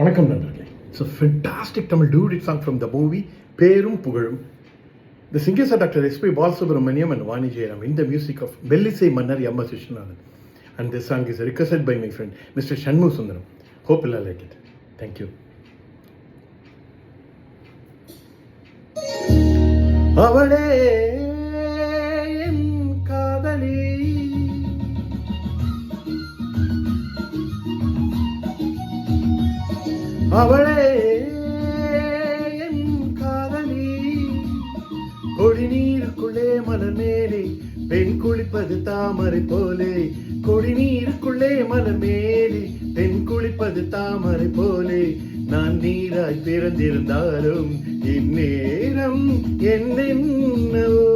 வணக்கம் நண்பர்களே. It's a fantastic Tamil duet song from the movie பேரும் புகழும். The singers are Dr. S.P. Balasubramaniam and Vani Jairam in the music of Mellisai Mannar M. S. Vishwanathan. And this song is requested by my friend Mr. Shanmu Sundaram. Hope you'll like it. Thank you. அவளே என் காதலி, அவளே என் காதலி, கொடிநீருக்குள்ளே மலர் மேலே பெண் குளிப்பது தாமரை போலே, கொடிநீருக்குள்ளே மலர் மேலே பெண் குளிப்பது தாமரை போலே, நான் நீராய் பிறந்திருந்தாலும் இந்நேரம் என்னென்னவோ.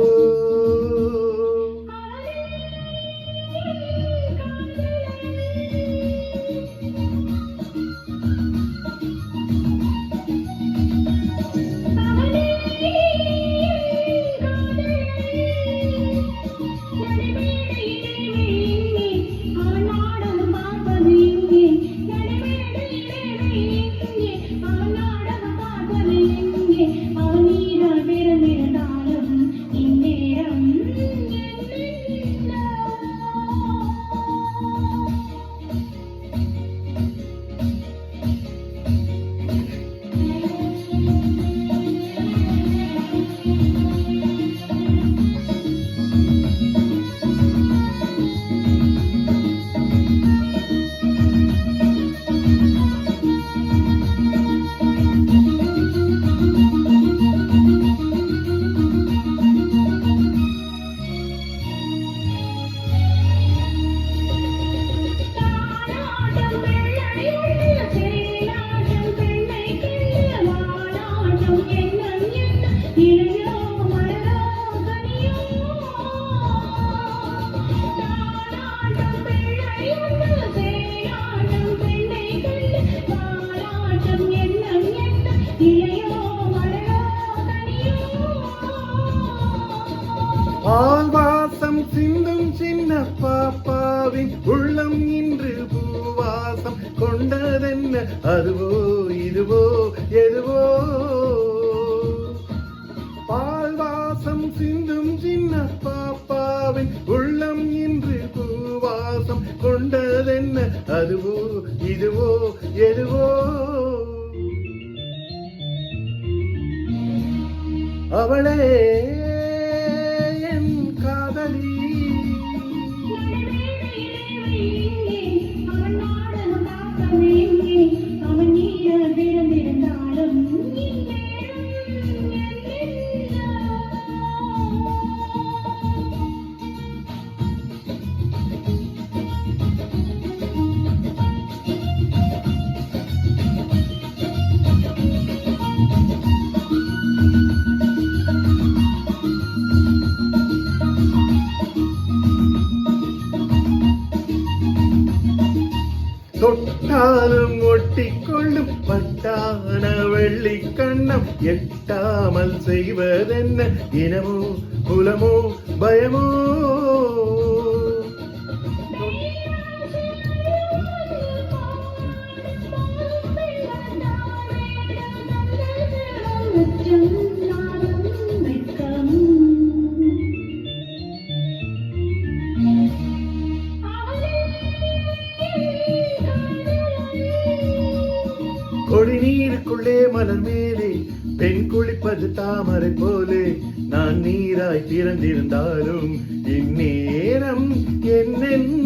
ஆல்வாசம் சிந்தும் சின்ன பாப்பாவின் உள்ளம் இன்று பூவாசம் கொண்டதென்ன, அதுவோ இதுவோ எதுவோ. பால்வாசம் சிந்தும் சின்ன பாப்பாவின் உள்ளம் இன்று பூவாசம் கொண்டதென்ன, அதுவோ இதுவோ எதுவோ. அவளே என் காதலி, அவன் பிறந்திருந்தாலும் தொட்டாலும் ஒட்டிக்கொள்ளும் பட்டான வெள்ளி கண்ணம், எட்டாமல் செய்வதென்ன இனமோ குலமோ பயமோ. கொடிநீருக்குள்ளே மலர் மேலே பெண் குளிப்பது தாமரை போலே, நான் நீராய் பிறந்திருந்தாலும் இந்நேரம் என்னென்ன